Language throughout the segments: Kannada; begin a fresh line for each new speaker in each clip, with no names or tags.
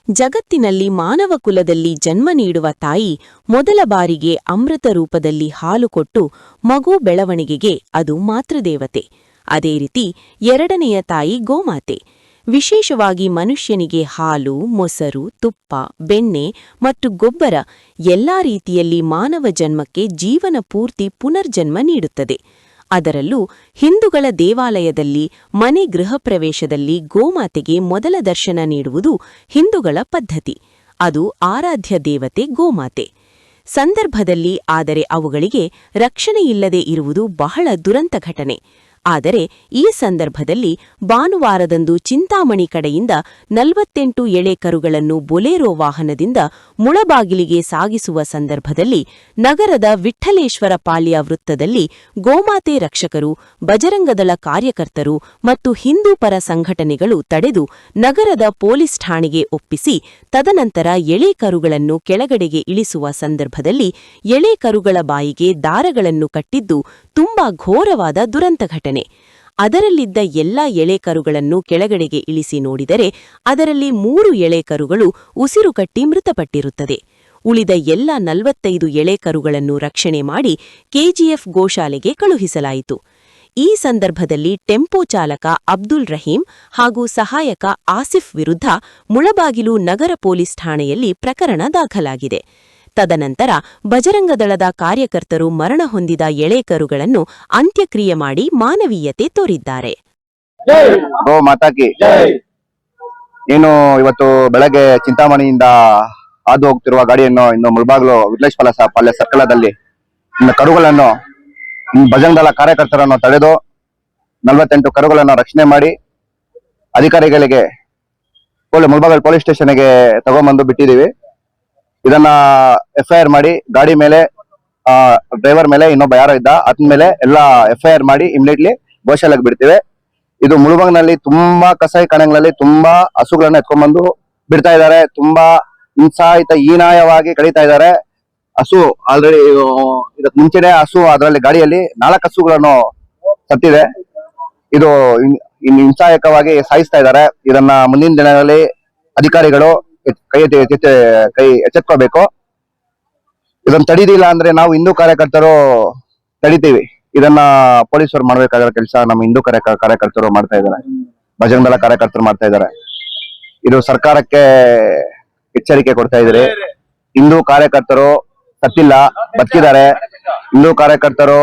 ಜಗತ್ತಿನಲ್ಲಿ ಮಾನವ ಕುಲದಲ್ಲಿ ಜನ್ಮ ನೀಡುವ ತಾಯಿ ಮೊದಲ ಬಾರಿಗೆ ಅಮೃತ ರೂಪದಲ್ಲಿ ಹಾಲು ಕೊಟ್ಟು ಮಗು ಬೆಳವಣಿಗೆಗೆ ಅದು ಮಾತೃದೇವತೆ. ಅದೇ ರೀತಿ ಎರಡನೆಯ ತಾಯಿ ಗೋಮಾತೆ. ವಿಶೇಷವಾಗಿ ಮನುಷ್ಯನಿಗೆ ಹಾಲು, ಮೊಸರು, ತುಪ್ಪ, ಬೆಣ್ಣೆ ಮತ್ತು ಗೊಬ್ಬರ ಎಲ್ಲಾ ರೀತಿಯಲ್ಲಿ ಮಾನವ ಜನ್ಮಕ್ಕೆ ಜೀವನ ಪೂರ್ತಿ ಪುನರ್ಜನ್ಮ ನೀಡುತ್ತದೆ. ಅದರಲ್ಲೂ ಹಿಂದೂಗಳ ದೇವಾಲಯದಲ್ಲಿ ಮನೆ ಗೃಹಪ್ರವೇಶದಲ್ಲಿ ಗೋಮಾತೆಗೆ ಮೊದಲ ದರ್ಶನ ನೀಡುವುದು ಹಿಂದೂಗಳ ಪದ್ಧತಿ. ಅದು ಆರಾಧ್ಯ ದೇವತೆ ಗೋಮಾತೆ. ಸಂದರ್ಭದಲ್ಲಿ ಆದರೆ ಅವುಗಳಿಗೆ ರಕ್ಷಣೆಯಿಲ್ಲದೆ ಇರುವುದು ಬಹಳ ದುರಂತ ಘಟನೆ. ಆದರೆ ಈ ಸಂದರ್ಭದಲ್ಲಿ ಭಾನುವಾರದಂದು ಚಿಂತಾಮಣಿ ಕಡೆಯಿಂದ 48 ಎಳೆ ಕರುಗಳನ್ನು ಬೊಲೇರೋ ವಾಹನದಿಂದ ಮುಳಬಾಗಿಲಿಗೆ ಸಾಗಿಸುವ ಸಂದರ್ಭದಲ್ಲಿ ನಗರದ ವಿಠ್ಠಲೇಶ್ವರ ಪಾಳ್ಯ ವೃತ್ತದಲ್ಲಿ ಗೋಮಾತೆ ರಕ್ಷಕರು, ಬಜರಂಗದಳ ಕಾರ್ಯಕರ್ತರು ಮತ್ತು ಹಿಂದೂ ಪರ ಸಂಘಟನೆಗಳು ತಡೆದು ನಗರದ ಪೊಲೀಸ್ ಠಾಣೆಗೆ ಒಪ್ಪಿಸಿ ತದನಂತರ ಎಳೆ ಕರುಗಳನ್ನು ಕೆಳಗಡೆಗೆ ಇಳಿಸುವ ಸಂದರ್ಭದಲ್ಲಿ ಎಳೆ ಕರುಗಳ ಬಾಯಿಗೆ ದಾರಗಳನ್ನು ಕಟ್ಟಿದ್ದು ತುಂಬಾ ಘೋರವಾದ ದುರಂತ ಘಟನೆ. ಅದರಲ್ಲಿದ್ದ ಎಲ್ಲಾ ಎಳೆ ಕರುಗಳನ್ನು ಕೆಳಗಡೆಗೆ ಇಳಿಸಿ ನೋಡಿದರೆ ಅದರಲ್ಲಿ 3 ಎಳೆ ಕರುಗಳು ಉಸಿರುಕಟ್ಟಿ ಮೃತಪಟ್ಟಿರುತ್ತದೆ. ಉಳಿದ ಎಲ್ಲ 45 ಎಳೆ ಕರುಗಳನ್ನು ರಕ್ಷಣೆ ಮಾಡಿ ಕೆಜಿಎಫ್ ಗೋಶಾಲೆಗೆ ಕಳುಹಿಸಲಾಯಿತು. ಈ ಸಂದರ್ಭದಲ್ಲಿ ಟೆಂಪೋ ಚಾಲಕ ಅಬ್ದುಲ್ ರಹೀಂ ಹಾಗೂ ಸಹಾಯಕ ಆಸಿಫ್ ವಿರುದ್ಧ ಮುಳಬಾಗಿಲು ನಗರ ಪೊಲೀಸ್ ಠಾಣೆಯಲ್ಲಿ ಪ್ರಕರಣ ದಾಖಲಾಗಿದೆ. ತದನಂತರ ಬಜರಂಗದಳದ ಕಾರ್ಯಕರ್ತರು ಮರಣ ಹೊಂದಿದ ಎಳೆ ಕರುಗಳನ್ನು ಅಂತ್ಯಕ್ರಿಯೆ ಮಾಡಿ ಮಾನವೀಯತೆ ತೋರಿದ್ದಾರೆ.
ಗೋ ಮಾತಾಕಿ. ಏನು ಇವತ್ತು ಬೆಳಗ್ಗೆ ಚಿಂತಾಮಣಿಯಿಂದ ಹಾದು ಹೋಗ್ತಿರುವ ಗಾಡಿಯನ್ನು ಇನ್ನು ಮುಳಬಾಗಿಲು ವಿಠ್ಠಲೇಶ್ವರ ಪಾಳ್ಯ ಸರ್ಕಲದಲ್ಲಿ ಕರುಗಳನ್ನು ಬಜರಂಗದಳ ಕಾರ್ಯಕರ್ತರನ್ನು ತಡೆದು 48 ಕರುಗಳನ್ನು ರಕ್ಷಣೆ ಮಾಡಿ ಅಧಿಕಾರಿಗಳಿಗೆ ಮುಳಬಾಗಿಲು ಪೊಲೀಸ್ ಸ್ಟೇಷನ್ಗೆ ತಗೊಂಡ್ಬಂದು ಬಿಟ್ಟಿದ್ದೀವಿ. ಇದನ್ನ FIR ಮಾಡಿ ಗಾಡಿ ಮೇಲೆ ಡ್ರೈವರ್ ಮೇಲೆ ಇನ್ನೊಬ್ಬ ಯಾರೋ ಇದ್ದ ಅದ್ರ ಮೇಲೆ ಎಲ್ಲ FIR ಮಾಡಿ ಇಮಿಡಿಯೇಟ್ಲಿ ಗೋಶಾಲೆಗೆ ಬಿಡ್ತೀವಿ. ಇದು ಮುಳಬಾಗಿಲಿನಲ್ಲಿ ತುಂಬಾ ಕಸಾಯಿ ಖಾನೆಗಳಲ್ಲಿ ತುಂಬಾ ಹಸುಗಳನ್ನ ಎತ್ಕೊಂಡ್ಬಂದು ಬಿಡ್ತಾ ಇದ್ದಾರೆ. ತುಂಬಾ ಹೀನಾಯವಾಗಿ ಕಳೀತಾ ಇದ್ದಾರೆ. ಹಸು ಆಲ್ರೆಡಿ ಇದಕ್ಕೆ ಮುಂಚೆನೆ ಹಸು ಅದರಲ್ಲಿ ಗಾಡಿಯಲ್ಲಿ 4 ಹಸುಗಳನ್ನು ಸತ್ತಿದೆ. ಇದು ಹಿಂಸಾಯಕವಾಗಿ ಸಾಯಿಸ್ತಾ ಇದ್ದಾರೆ. ಇದನ್ನ ಮುಂದಿನ ದಿನಗಳಲ್ಲಿ ಅಧಿಕಾರಿಗಳು ಕೈ ಎಚ್ಚೆತ್ಕೋಬೇಕು. ಇದನ್ನ ತಡೀದಿಲ್ಲ ಅಂದ್ರೆ ನಾವು ಹಿಂದೂ ಕಾರ್ಯಕರ್ತರು ತಡಿತೀವಿ. ಇದನ್ನ ಪೊಲೀಸರು ಮಾಡ್ಬೇಕಾಗಿರೋ ಕೆಲಸ ನಮ್ಮ ಹಿಂದೂ ಕಾರ್ಯಕರ್ತರು ಮಾಡ್ತಾ ಇದ್ದಾರೆ, ಬಜರಂಗದಳ ಕಾರ್ಯಕರ್ತರು ಮಾಡ್ತಾ ಇದ್ದಾರೆ. ಇದು ಸರ್ಕಾರಕ್ಕೆ ಎಚ್ಚರಿಕೆ ಕೊಡ್ತಾ ಇದ್ರಿ. ಹಿಂದೂ ಕಾರ್ಯಕರ್ತರು ಸತ್ತಿಲ್ಲ, ಬದುಕಿದ್ದಾರೆ. ಹಿಂದೂ ಕಾರ್ಯಕರ್ತರು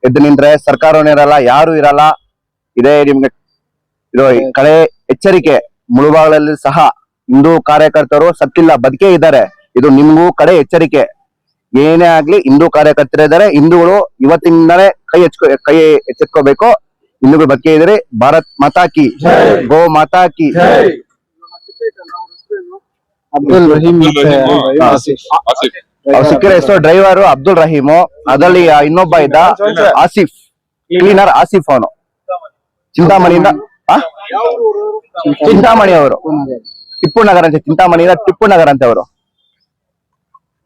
ಎದ್ದು ನಿಂತ್ರೆ ಸರ್ಕಾರವೂ ಇರಲ್ಲ, ಯಾರು ಇರಲ್ಲ. ಇದೇ ನಿಮ್ಗೆ ಇದು ಕಡೆ ಎಚ್ಚರಿಕೆ. ಮುಳಬಾಗಿಲಲ್ಲಿ ಸಹ ಹಿಂದೂ ಕಾರ್ಯಕರ್ತರು ಸತ್ತಿಲ್ಲ, ಬದುಕೇ ಇದ್ದಾರೆ. ಇದು ನಿಮ್ಗೂ ಕಡೆ ಎಚ್ಚರಿಕೆ. ಏನೇ ಆಗ್ಲಿ ಹಿಂದೂ ಕಾರ್ಯಕರ್ತರಿದ್ದಾರೆ. ಹಿಂದೂಗಳು ಇವತ್ತಿನಿಂದಲೇ ಕೈ ಎಚ್ಚೆತ್ಕೋಬೇಕು. ಹಿಂದೂಗಳು ಬದುಕೇ ಇದ್ದಾರೆ. ಭಾರತ್ ಮಾತಾ ಕಿ, ಗೋ ಮಾತಾ ಕಿ.
ಅಬ್ದುಲ್ ರಹೀಂ
ಅವ್ರು ಸಿಕ್ಕಿರೋ ಹೆಸರು ಡ್ರೈವರು ಅಬ್ದುಲ್ ರಹೀಮು. ಅದರಲ್ಲಿ ಇನ್ನೊಬ್ಬ ಇದ್ದ ಆಸಿಫ್, ಕ್ಲೀನರ್ ಆಸಿಫ್. ಅವನು ಚಿಂತಾಮಣಿಯಿಂದ ಚಿಂತಾಮಣಿ ಅವರು ಟಿಪ್ಪು ನಗರ ಅಂತ, ಚಿಂತಾಮಣಿಯಿಂದ ಟಿಪ್ಪು ನಗರ ಅಂತ. ಅವರು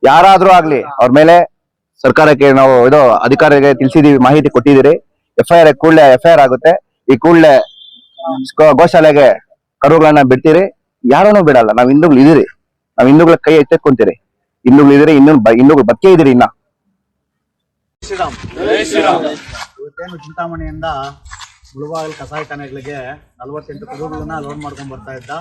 ಯಾರಾದ್ರೂ ಆಗ್ಲಿ ಅವ್ರ ಮೇಲೆ ಸರ್ಕಾರಕ್ಕೆ ನಾವು ಇದು ಅಧಿಕಾರಿಗೆ ತಿಳಿಸಿದೀವಿ, ಮಾಹಿತಿ ಕೊಟ್ಟಿದ್ದೀರಿ. FIR ಕೂಡಲೇ FIR ಆಗುತ್ತೆ. ಈ ಕೂಡಲೇ ಗೋಶಾಲೆಗೆ ಕರುಗಳನ್ನ ಬಿಡ್ತೀರಿ. ಯಾರನ್ನೂ ಬಿಡಲ್ಲ. ನಾವ್ ಹಿಂದೂಗಳು ಇದೀರಿ, ನಾವ್ ಹಿಂದೂಗಳ ಕೈ ಎತ್ತೆತ್ಕೊಂತೀರಿ. ಹಿಂದೂಗಳು ಇದೀರಿ, ಹಿಂದೂಗಳು ಬದುಕೇ ಇದೀರಿ. ಇನ್ನ
ಇವತ್ತೇನು ಚಿಂತಾಮಣಿಯಿಂದ ಮುಳಬಾಗಿಲು ಕಸಾಯಿಖಾನೆಗಳಿಗೆ 48 ಕರುಗಳನ್ನ ಲೋಡ್ ಮಾಡ್ಕೊಂಡ್ ಬರ್ತಾ ಇದ್ದ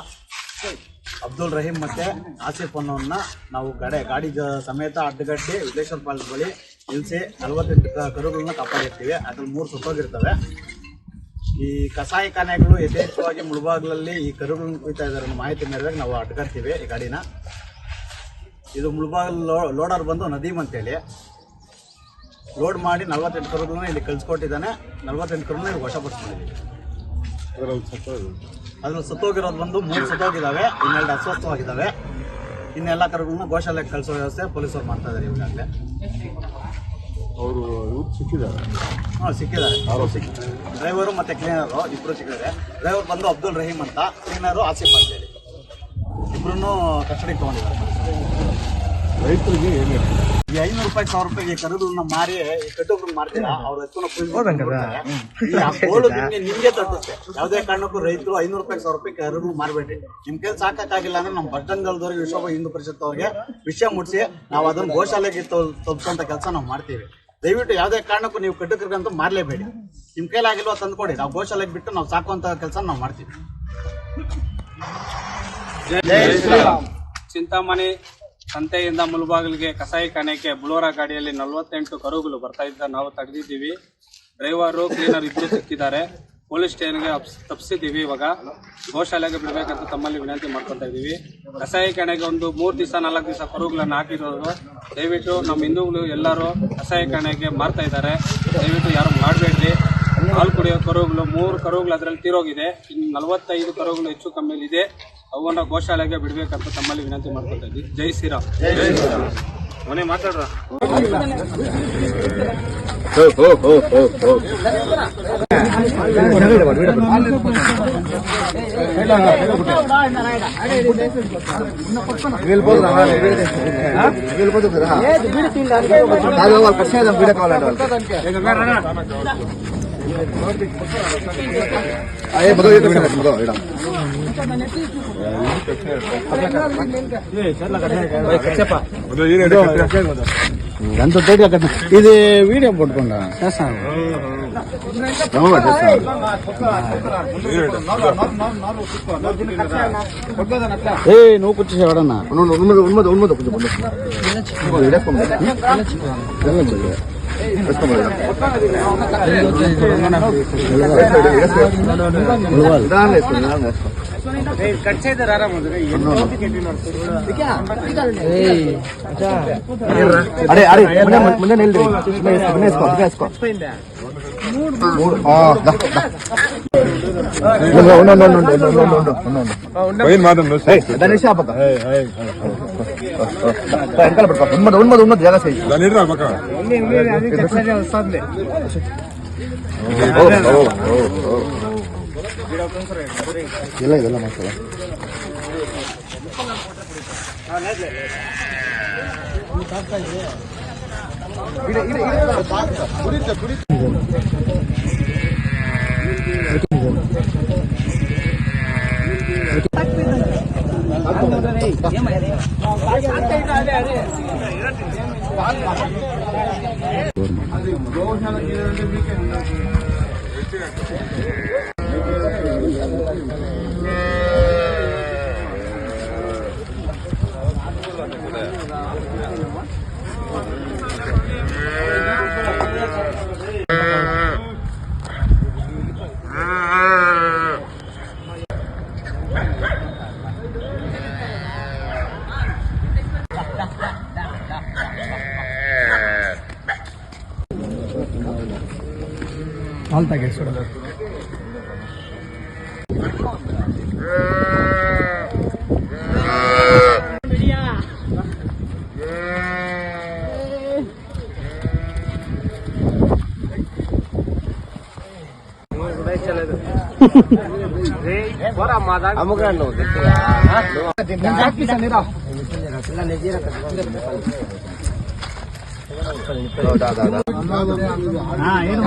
ಅಬ್ದುಲ್ ರಹೀಂ ಮತ್ತೆ ಆಸಿಫ್ ಅನ್ನೋನ್ನ ನಾವು ಗಾಡಿ ಸಮೇತ ಅಡ್ಡಗಟ್ಟಿ ವಿಠ್ಠಲೇಶ್ವರ ಪಾಳ್ಯದ ಬಳಿ ನಿಲ್ಲಿಸಿ 48 ಕರುಗಳನ್ನ ಕಾಪಾಡಿರ್ತೀವಿ. ಅದ್ರಲ್ಲಿ 3 ಸುತ್ತೋಗಿರ್ತವೆ. ಈ ಕಸಾಯಿಖಾನೆಗಳು ಯಥೇಚ್ಛವಾಗಿ ಮುಳಬಾಗಿಲಲ್ಲಿ ಈ ಕರುಗಳನ್ನ ಕುಯ್ತಾ ಇದ್ದಾರೆ ಅನ್ನೋ ಮಾಹಿತಿ ಮೇರೆಗೆ ನಾವು ಅಡ್ಡಗಟ್ತೀವಿ ಈ ಗಾಡಿನ. ಇದು ಮುಳಬಾಗಿಲು ಲೋಡರ್ ಬಂದು ನದೀಮ್ ಅಂತೇಳಿ ಲೋಡ್ ಮಾಡಿ 48 ಕರುಗಳನ್ನ ಇಲ್ಲಿ ಕಳ್ಸಿಕೊಟ್ಟಿದ್ದಾನೆ. 48 ಕರುಗಳನ್ನ ಇಲ್ಲಿ ವಶಪಡಿಸ್ಕೊಂಡಿದ್ದೀವಿ. ಅದ್ರಲ್ಲಿ ಸತ್ತೋಗಿರೋದು ಬಂದು 3 ಸತ್ತೋಗಿದ್ದಾವೆ, 12 ಅಸ್ವಸ್ಥವಾಗಿದ್ದಾವೆ. ಇನ್ನೆಲ್ಲ ಕರುಗಳನ್ನ ಗೋಶಾಲೆಗೆ ಕಳಿಸೋ ವ್ಯವಸ್ಥೆ ಪೊಲೀಸರು ಮಾಡ್ತಾ ಇದ್ದಾರೆ. ಈಗಾಗಲೇ
ಅವರು ಸಿಕ್ಕಿದ್ದಾರೆ.
ಸಿಕ್ಕಿದ್ದಾರೆ. ಡ್ರೈವರು ಮತ್ತೆ ಕ್ಲೀನರು ಇಬ್ರು ಸಿಕ್ಕಿದ್ದಾರೆ. ಡ್ರೈವರ್ ಬಂದು ಅಬ್ದುಲ್ ರಹೀಂ ಅಂತ, ಕ್ಲೀನರು ಆಸಿಫ್ ಅಂತೇಳಿ ಇಬ್ರು ಕಸ್ಟಡಿಗೆ ತಗೊಂಡಿದ್ದಾರೆ.
ರೈತರಿಗೆ ಏನು
ಈ 500 ರೂಪಾಯಿ 1000 ರೂಪಾಯಿಗೆ ಕರುಗಳನ್ನ ಮಾರಿ ಕಟ್ಟೋಬ್ರು ಮಾಡ್ತೀರಾ ಅವ್ರ ಗೋಳು ನಿಮ್ಗೆ ತಟ್ಟುತ್ತೆ. ಯಾವುದೇ ಕಾರಣಕ್ಕೂ ರೈತರು 500 ರೂಪಾಯಿ 1000 ರೂಪಾಯಿ ಕರುಗಳು ಮಾರ್ಬೇಡ್ರಿ. ನಿಮ್ ಕೈಲಿ ಸಾಕಾಗಿಲ್ಲ ಅಂದ್ರೆ ನಮ್ಮ ಬಟ್ಟಂಗಲ್ದವ್ರಿಗೆ ವಿಶ್ವ ಹಿಂದೂ ಪರಿಷತ್ ಅವ್ರಿಗೆ ವಿಷಯ ಮುಟ್ಸಿ ನಾವು ಅದನ್ನ ಗೋಶಾಲೆಗೆ ತಲುಪಿಸುವಂತ ಕೆಲಸ ನಾವು ಮಾಡ್ತೀವಿ. ದಯವಿಟ್ಟು ಯಾವುದೇ ಕಾರಣಕ್ಕೂ ನೀವು ಕಟ್ಟಕರಿಗಂತೂ ಮಾರ್ಲೇಬೇಡಿ. ನಿಮ್ ಕೈಲಾಗಿಲ್ವಾ ತಂದ್ಕೊಡಿ, ನಾವು ಗೋಶಾಲೆಗೆ ಬಿಟ್ಟು ನಾವು ಸಾಕುವಂತ ಕೆಲಸ ನಾವು ಮಾಡ್ತೀವಿ.
ಚಿಂತಾಮಣಿ ಸಂತೆಯಿಂದ ಮುಳಬಾಗಿಲಿಗೆ ಕಸಾಯಿಖಾನೆಗೆ ಬುಲೋರಾ ಗಾಡಿಯಲ್ಲಿ 48 ಕರುಗಳು ಬರ್ತಾ ಇದ್ದ ನಾವು ತೆಗೆದಿದ್ದೀವಿ. ಡ್ರೈವರು ಕ್ಲೀನರ್ ಇಬ್ಬರು ಸಿಕ್ಕಿದ್ದಾರೆ. ಪೊಲೀಸ್ ಸ್ಟೇಷನ್ಗೆ ತಪ್ಪಿಸಿದ್ದೀವಿ. ಇವಾಗ ಗೋಶಾಲೆಗೆ ಬಿಡಬೇಕಂತ ತಮ್ಮಲ್ಲಿ ವಿನಂತಿ ಮಾಡ್ಕೊತಾ ಇದ್ದೀವಿ. ಕಸಾಯಿಖಾನೆಗೆ ಒಂದು 3 ದಿವಸ 4 ದಿವಸ ಕರುಗಳನ್ನು ಹಾಕಿರೋದು. ದಯವಿಟ್ಟು ನಮ್ಮ ಹಿಂದೂಗಳು ಎಲ್ಲರೂ ಕಸಾಯಿಖಾನೆಗೆ ಮಾರ್ತಾ ಇದ್ದಾರೆ. ದಯವಿಟ್ಟು ಯಾರು ಮಾಡಬೇಡ್ರಿ. ಹಾಲು ಕುಡಿಯೋ ಕರುಗಳು 3 ಕರುಗಳು ಅದರಲ್ಲಿ ತೀರೋಗಿದೆ. ಇನ್ನು 45 ಕರುಗಳು ಹೆಚ್ಚು ಕಮ್ಮಿಲಿದೆ. ಅವನ್ನ ಗೋಶಾಲೆಗೆ ಬಿಡಬೇಕಂತ ತಮ್ಮಲ್ಲಿ ವಿನಂತಿ ಮಾಡ್ಕೊತಾ ಇದ್ದೀವಿ. ಜೈ ಶ್ರೀರಾಮ್. ಮನೆ ಮಾತಾಡ್ರ
ఇది వీడియో పట్టుకుండా నువ్వు కూర్చోసి ఎవడన్నా ముందే ఉన్నది జాగా ಇಲ್ಲ ಇದೆಲ್ಲ ಮಾಡ್ತಾರೆ. ಹಾಲು ತೆಗೆಸೋದು ಏನು